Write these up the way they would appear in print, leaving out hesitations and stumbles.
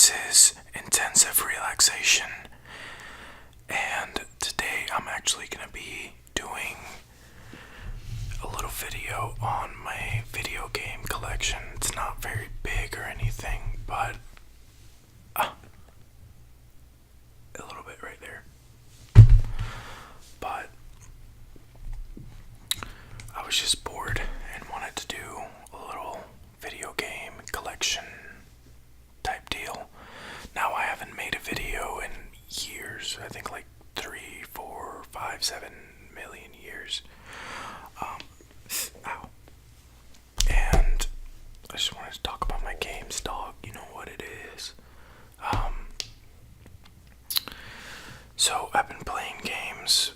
This is intensive relaxation, and today I'm actually going to be doing a little video on my video game collection. It's not very big or anything, but a little bit right there. But I was just bored and wanted to do a little video game collection type deal. Now, I haven't made a video in years. I think like 3, 4, 5, 7 million years. Ow. And I just wanted to talk about my games, dog. You know what it is. So I've been playing games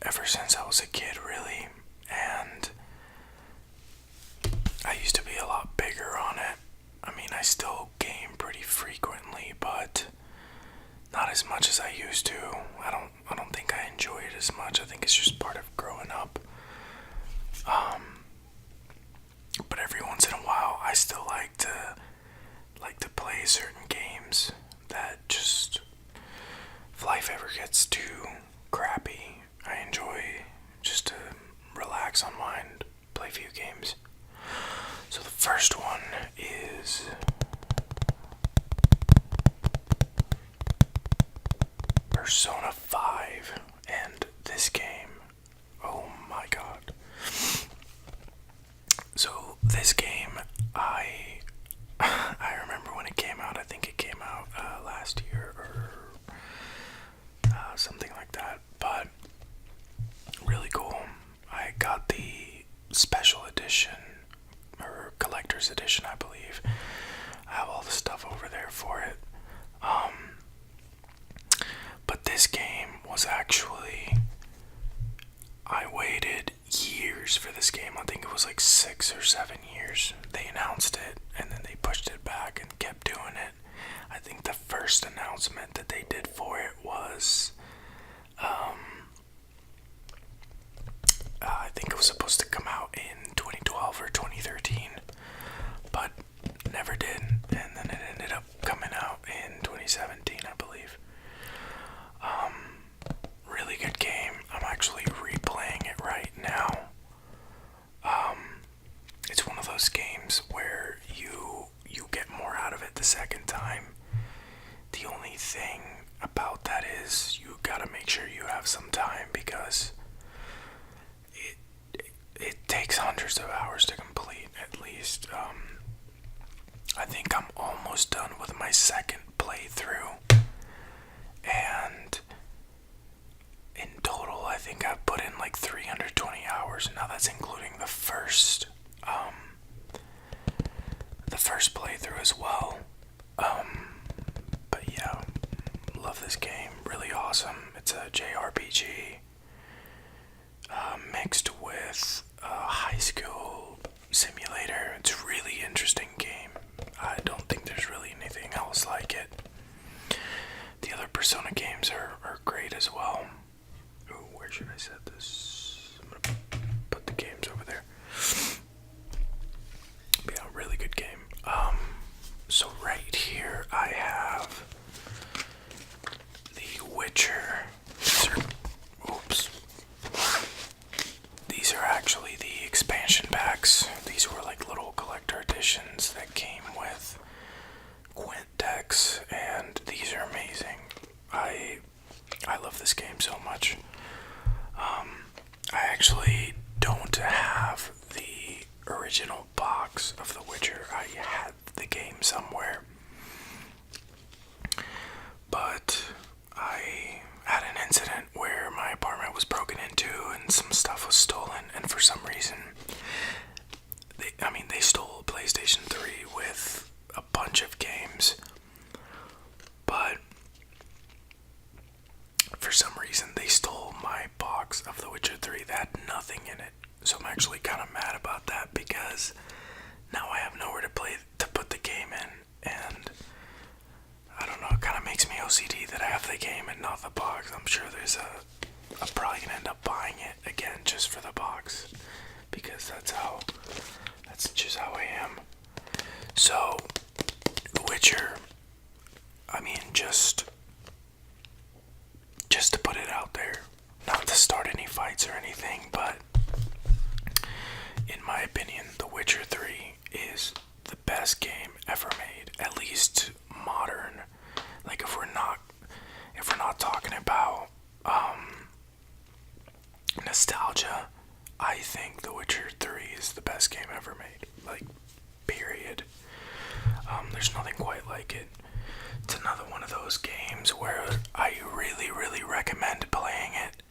ever since I was a kid, really. And I used to be a lot bigger on it. I mean, I still game pretty frequently, but not as much as I used to. I don't think I enjoy it as much. I think it's just part of growing up. But every once in a while, I still like to play certain games that just, if life ever gets too crappy, I enjoy just to relax, unwind, play a few games. So the first one is Persona 5, and this game, oh my god. So this game, I remember when it came out. I think it came out last year or something like that, but really cool. I got the special edition, or collector's edition, I believe. I have all the stuff over there for it. But this game was actually, I waited years for this game. I think it was like 6 or 7 years. They announced it and then they pushed it back and kept doing it. I think the first announcement that they did for it was I think it was supposed to come out in 2012 or 2013, but never did, and then it ended up coming out in 2017, I believe. Really good game. I'm actually replaying it right now. It's one of those games where you get more out of it the second time. The only thing about that is you gotta make sure you have some time, because it takes hundreds of hours to complete, at least. I think I'm almost done with my second playthrough, and in total I think I've put in like 320 hours. Now that's including the first playthrough as well. But yeah, love this game. Really awesome. It's a JRPG mixed with a high school simulator. It's a really interesting game. I don't think there's really anything else like it. The other Persona games are great as well. Ooh, where should I set this? I'm gonna put the games over there. But yeah, really good game. So right here I have The Witcher. These are actually the expansion packs. These were like little collector editions that came with Quint decks, and these are amazing. I love this game so much. I actually don't have the original box of The Witcher. I had the game somewhere, but I had an incident where my apartment was broken into and some stuff was stolen, and for some reason they stole a PlayStation 3 with a bunch of games, but for some reason they stole my box of The Witcher 3 that had nothing in it. So I'm actually kind of mad about that, because now I have nowhere to put the game in, and I don't know, it kind of makes me OCD that I have the game and not the box. I'm sure I'm probably gonna end up buying it again just for the box, because that's just how I am. So, The Witcher there's nothing quite like it. It's another one of those games where I really, really recommend playing it.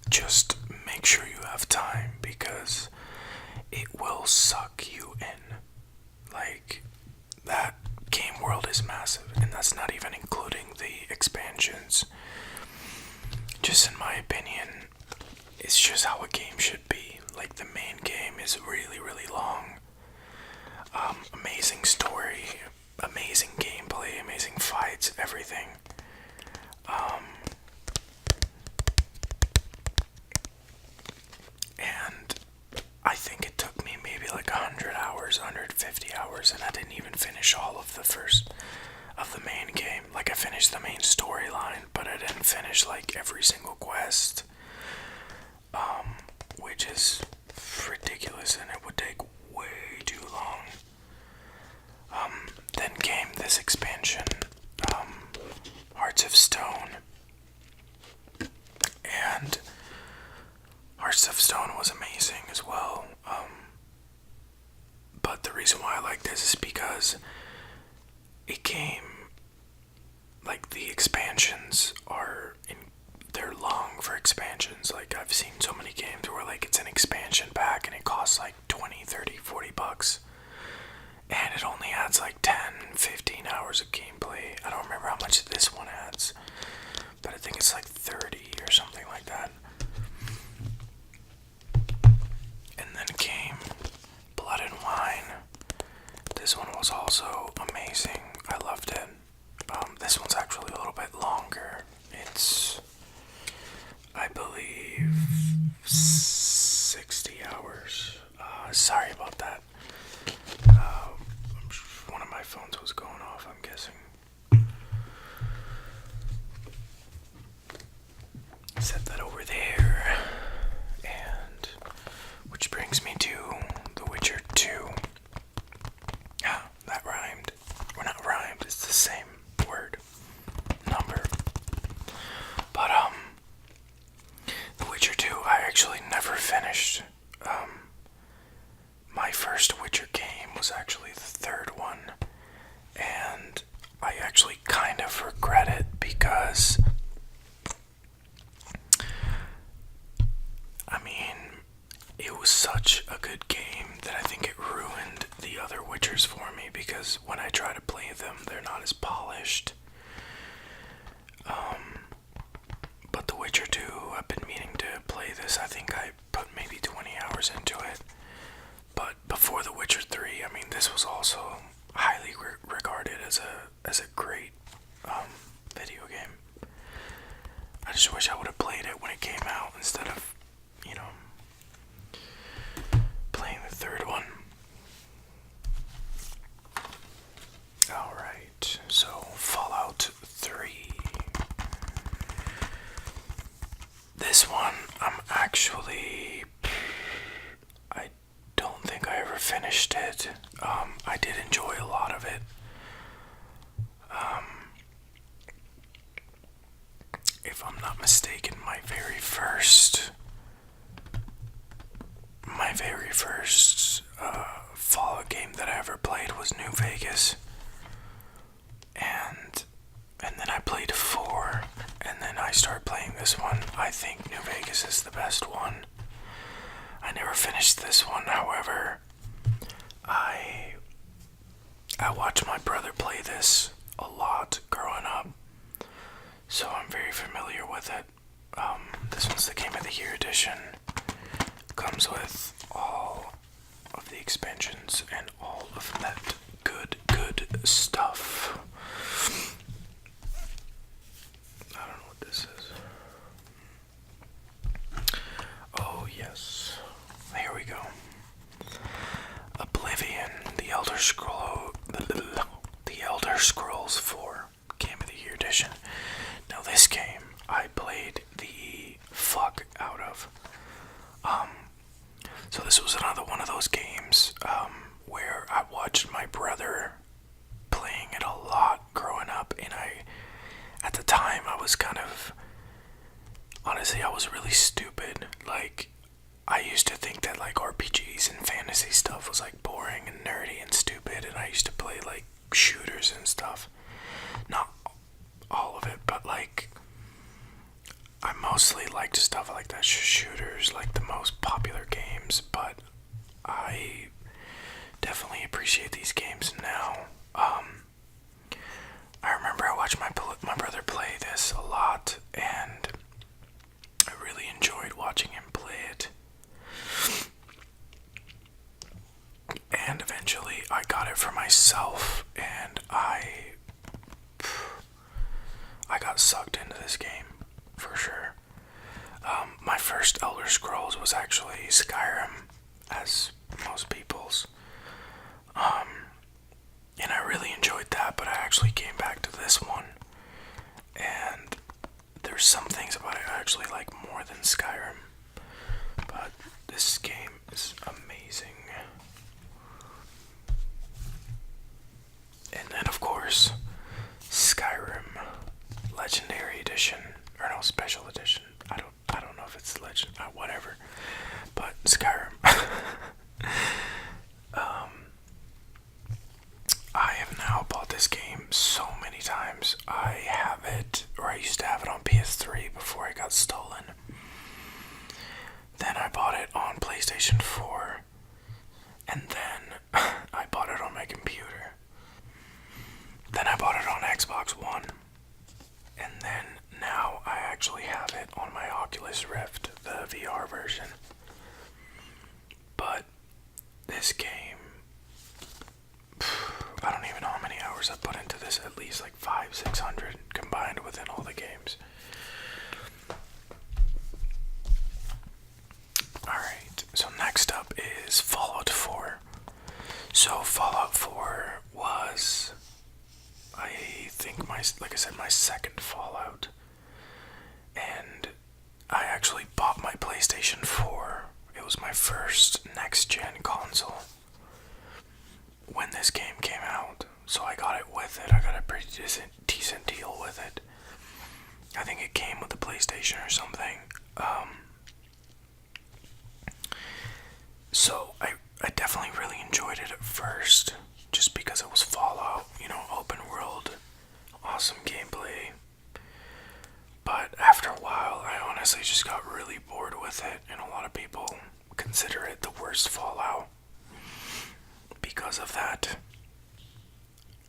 Just make sure you have time because it will suck you in. Like, that game world is massive, and that's not even including the expansions. Just in my opinion, it's just how a game should be. Like, the main game is really, really long. Amazing story, amazing gameplay, amazing fights, everything. And I think it took me maybe like 100 hours, 150 hours, and I didn't even finish all of the main game. Like, I finished the main storyline, but I didn't finish like every single quest, which is ridiculous, and it would take way too long. Then came this expansion, Hearts of Stone, and Hearts of Stone was amazing as well. But the reason why I like this is because it came, like, the expansions they're long for expansions. Like, I've seen so many games where like it's an expansion pack and it costs like 20, 30, 40 bucks. And it only adds like 10, 15 hours of gameplay. I don't remember how much this one adds, but I think it's like 30 or something like that. And then came Blood and Wine. This one was also amazing. I loved it. This one's actually a little bit longer. It's, I believe, 60 hours. Sorry about that. One of my phones was going off, I'm guessing. Set that over there. And which brings me to The Witcher 2. Ah, that rhymed. Or not rhymed, it's the same word. Number. But, The Witcher 2, I actually never finished. My first Witcher game was actually the third one, and I actually kind of regret it because, I mean, it was such a good game that I think it ruined the other Witchers for me, because when I try to play them, they're not as polished. But The Witcher 2, I've been meaning to play this. I think I put maybe 20 hours into it. But before The Witcher 3, I mean, this was also highly regarded as a great video game. I just wish I would have played it when it came out instead of, playing the third one. Alright, so Fallout 3. This one, I don't think I ever finished it. I did enjoy a lot of it. If I'm not mistaken, my very first Fallout game that I ever played was New Vegas. And then I played 4, and then I started playing this one. I think New Vegas is the best one. I never finished this one, however, I watched my brother play this a lot growing up, so I'm very familiar with it. This one's the Game of the Year edition. Comes with all of the expansions and all of that good stuff. I don't know what this is. Oh, yes. Here we go. Oblivion, the Elder Scrolls 4 Game of the Year edition. Now, this game I played the fuck out of. So this was another one of those games where I watched my brother playing it a lot growing up, and at the time I was honestly, I was really stupid. Like, I used to think that like RPGs and fantasy stuff was like boring appreciate these games now. I remember I watched my brother play this a lot, and I really enjoyed watching him play it. And eventually I got it for myself, and I got sucked into this game, for sure. My first Elder Scrolls was actually Skyrim, as most people's. And I really enjoyed that, but I actually came back to this one, and there's some things about it I actually like more than Skyrim. But this game is amazing. And then, of course, Skyrim Legendary Edition, or no, Special Edition. I don't know if it's legend, whatever. But Skyrim. I have now bought this game so many times. I have it, or I used to have it on PS3 before it got stolen. Then I bought it on PlayStation 4, and then I bought it on my computer. Then I bought it on Xbox One, and then now I actually have it on my Oculus Rift, the VR version. But this game, I don't even know how many hours I put into this, at least like 500-600 combined within all the games. Alright, so next up is Fallout 4. So Fallout 4 was, I think, like I said, my second Fallout. And I actually bought my PlayStation 4. It was my first next-gen console when this game came out, so I got it with it. I got a pretty decent deal with it. I think it came with the PlayStation or something. So I definitely really enjoyed it at first, just because it was Fallout, open world, awesome gameplay. But after a while, I honestly just got really bored with it, and a lot of people consider it the worst Fallout because of that.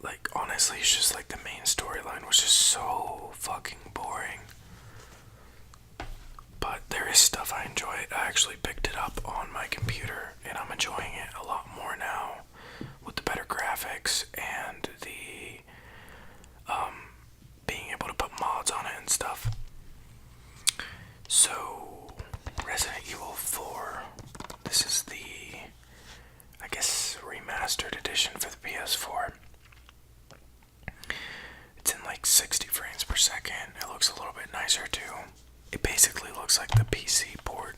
Like, honestly, it's just like the main storyline was just so fucking boring. But there is stuff I enjoy. I actually picked it up on my computer, and I'm enjoying it a lot more now with the better graphics and the being able to put mods on it and stuff. So, Resident Evil 4. This is the, I guess, remastered edition for the PS4. It's in like 60 frames per second. It looks a little bit nicer too. It basically looks like the PC port.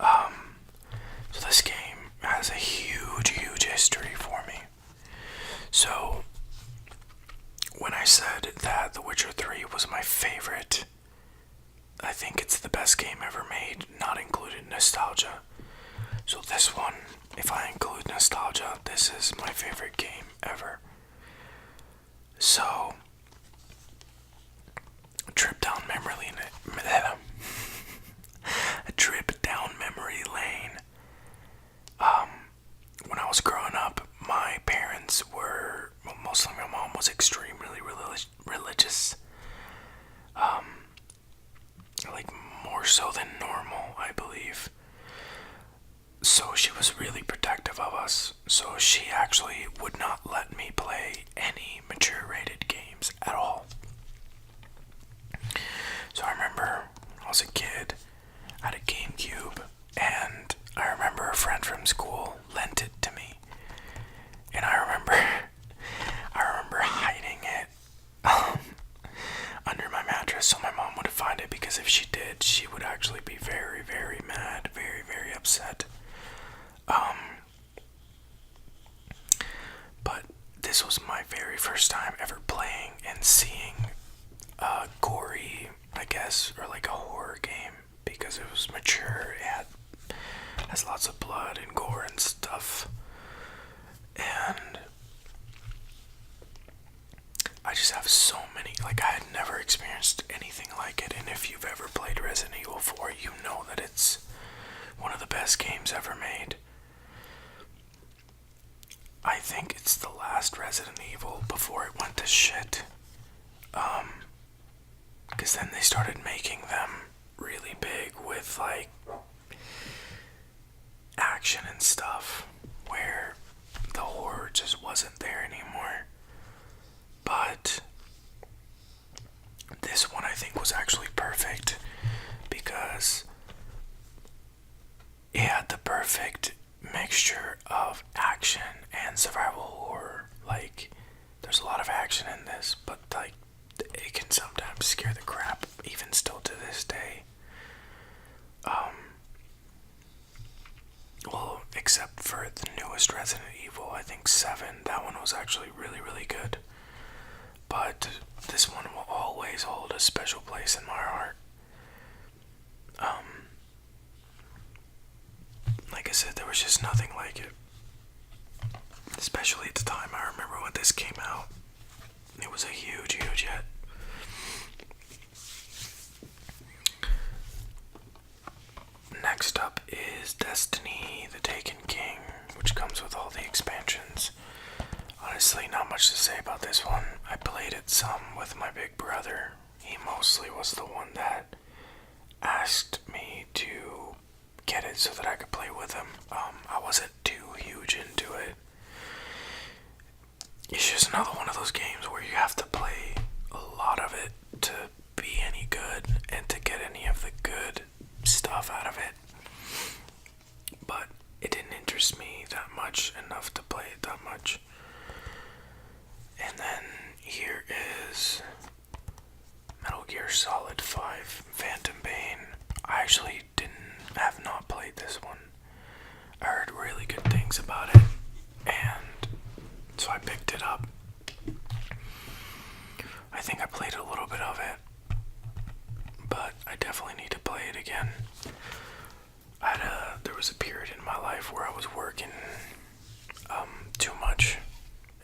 So this game has a huge history for me. So, when I said that The Witcher 3 was my favorite, I think it's the best game ever made, not including nostalgia. So this one, if I include nostalgia, this is my favorite game ever. So, a trip down memory lane. When I was growing up, my parents were, mostly my mom was extremely religious. Like more so than normal, I believe. So she was really protective of us. So she actually would not let me play any mature rated games at all. So I remember when I was a kid, I had a GameCube, and I remember a friend from school lent it to me. And I remember hiding it under my mattress so my mom wouldn't find it, because if she did, she would actually be very, very mad, very, very upset. But this was my very first time ever playing and seeing a gory, I guess, or like a horror game, because it was mature. It has lots of blood and gore and stuff. And I just have so many, like, I had never experienced anything like it. And if you've ever played Resident Evil 4, you know that it's one of the best games ever made. I think it's the last Resident Evil before it went to shit. Because then they started making them really big with like action and stuff, where the horror just wasn't there anymore. But this one I think was actually perfect because it had the perfect mixture of action and survival horror. Like, there's a lot of action in this, but like, it can sometimes scare the crap, even still to this day. Well, except for the newest Resident Evil, I think 7, that one was actually really, really good. But this one will always hold a special place in my heart. Like I said, there was just nothing like it. Especially at the time, I remember when this came out. It was a huge, huge hit. Next up is Destiny, the Taken King, which comes with all the expansions. Honestly, not much to say about this one. I played it some with my big brother. He mostly was the one that asked me to get it so that I could play with him. I wasn't too huge into it. It's just another one of those games where you have to play a lot of it to be any good and to get any of the good stuff out of it. But it didn't interest me that much enough to play it that much. And then here is Metal Gear Solid 5 Phantom Pain. I actually have not played this one. I heard really good things about it, and so I picked it up. I think I played a little bit of it, but I definitely need to play it again. There was a period in my life where I was working too much,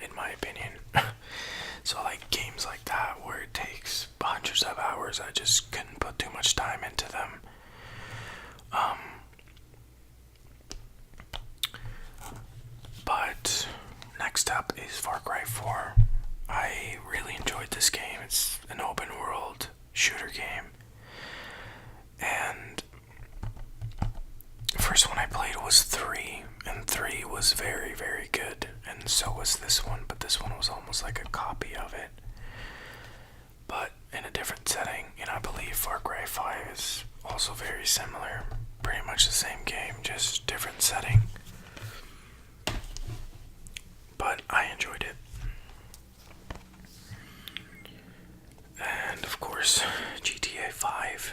in my opinion. So like games like that where it takes hundreds of hours, I just couldn't put too much time into them. But next up is Far Cry 4. I really enjoyed this game. It's an open world shooter game. And the first one I played was 3, and 3 was very, very good, and so was this one, but this one was almost like a copy of it, but in a different setting, and I believe Far Cry 5 is also very similar, pretty much the same game, just different setting, but I enjoyed it. And of course, GTA 5.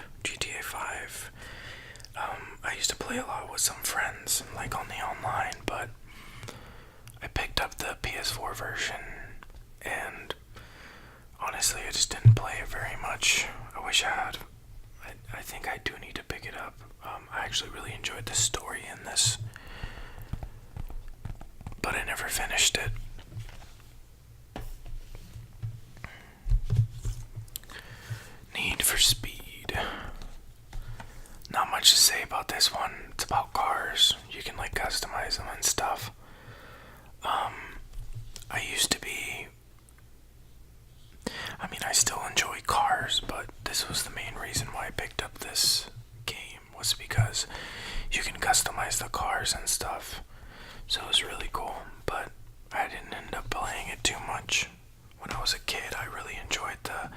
I used to play a lot with some friends, like on the online, but I picked up the PS4 version, and honestly, I just didn't play it very much. I wish I had. I think I do need to pick it up. I actually really enjoyed the story in this, but I never finished it. Need for Speed. Not much to say about this one. It's about cars. You can like customize them and stuff. I still enjoy cars, but this was the main reason why I picked up this game, was because you can customize the cars and stuff. So it was really cool, but I didn't end up playing it too much. When I was a kid, I really enjoyed the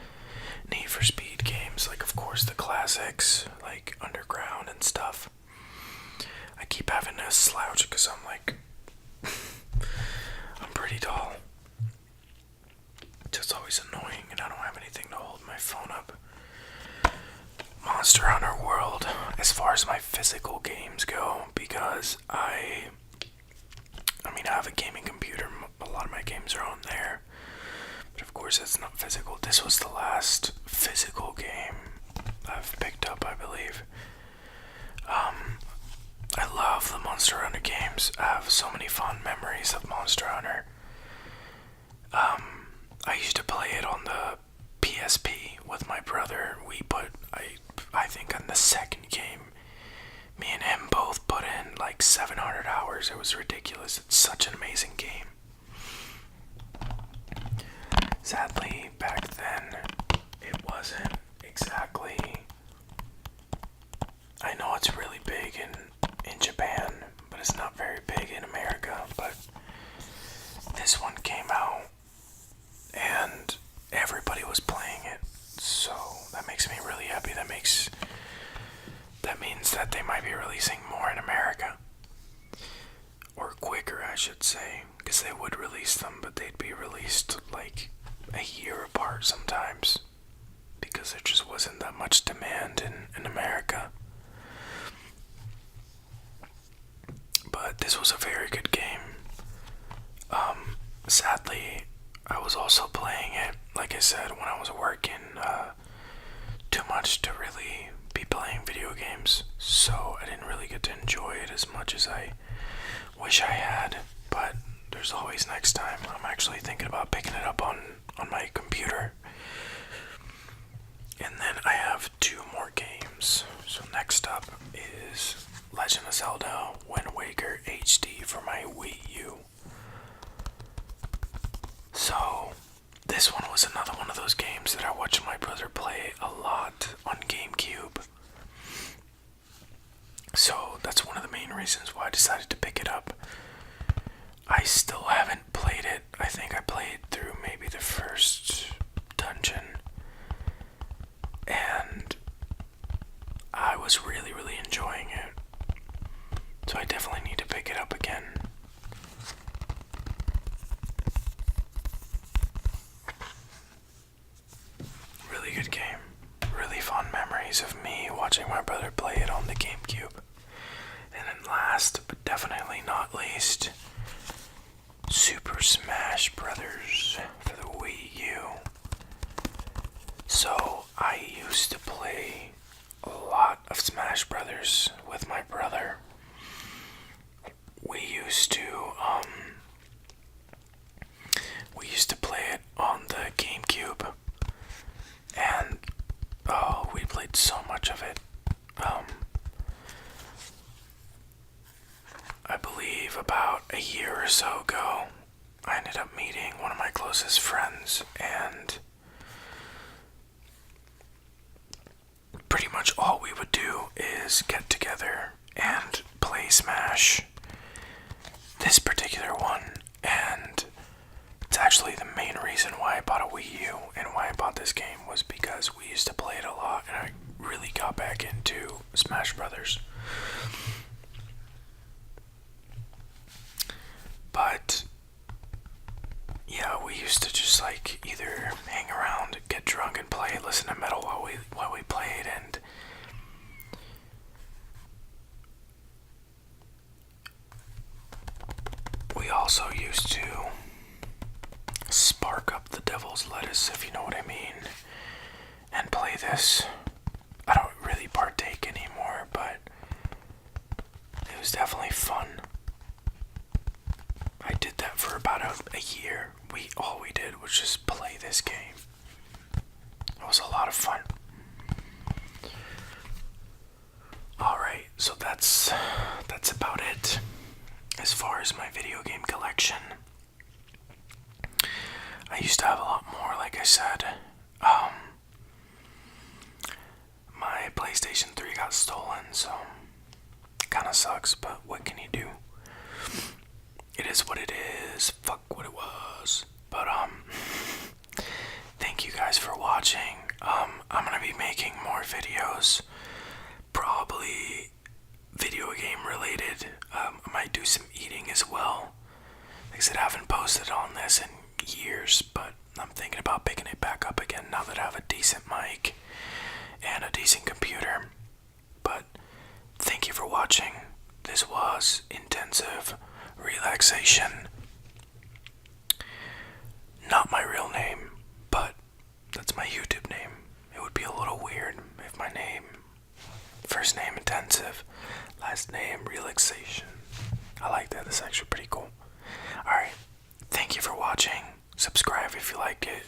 Need for Speed games, like of course the classics, like Underground and stuff. I keep having to slouch because I'm like, I'm pretty tall. It's always annoying and I don't have anything to hold my phone up. Monster Hunter World, as far as my physical games go, because I have a gaming computer, a lot of my games are on there, but of course it's not physical. This was the last physical game I've picked up, I believe. I love the Monster Hunter games. I have so many fond memories of Monster Hunter. I used to play it on the PSP with my brother. I think on the second game, me and him both put in like 700 hours. It was ridiculous. It's such an amazing game. Sadly, back then, it wasn't exactly. I know it's really big in Japan, but it's not very big in America. But this one came out, and everybody was playing it, so that makes me really happy. That means that they might be releasing more in America, or quicker, I should say, because they would release them, but they'd be released like a year apart sometimes, because there just wasn't that much demand in America. But this was a very good game. Sadly, I was also playing it, like I said, when I was working too much to really be playing video games, so I didn't really get to enjoy it as much as I wish I had, but there's always next time. I'm actually thinking about picking it up on my computer. And then I have 2 more games. So next up is Legend of Zelda Wind Waker HD for my Wii U. So this one was another one of those games that I watched my brother play a lot on GameCube. So that's one of the main reasons why I decided to pick it up. I still haven't played it. I think I played through maybe the first dungeon, and I was really, really enjoying it. So I definitely need to pick it up again. Really good game. Really fond memories of me watching my brother play it on the GameCube. And then last, but definitely not least, Super Smash Brothers for the Wii U. So I used to play a lot of Smash Brothers with my brother. We used to play it on the GameCube, and we played so much of it. I believe about a year or so ago, I ended up meeting one of my closest friends, and pretty much all we would do is get together and play Smash. This particular one, and it's actually the main reason why I bought a Wii U and why I bought this game, was because we used to play it a lot, and I really got back into Smash Brothers. But yeah, we used to just like either hang around, get drunk, and play, listen to metal while we played, and we also used to spark up the devil's lettuce, if you know what I mean, and play this. I don't really partake anymore, but it was definitely fun. I did that for about a year. All we did was just play this game. It was a lot of fun. Alright, so that's about it as far as my video game collection. I used to have a lot more, like I said. My PlayStation 3 got stolen, so it kinda sucks, but what can you do? It is what it is. Fuck what it was. But thank you guys for watching. I'm gonna be making more videos, probably video game related. I might do some eating as well. Like I said, I haven't posted on this in years, but I'm thinking about picking it back up again now that I have a decent mic and a decent computer. But thank you for watching. This was Intensive Relaxation. Not my real name, but that's my YouTube name. It would be a little weird if my name, first name Intensive, last name Relaxation. I like that. That's actually pretty cool. Alright, thank you for watching. Subscribe if you liked it.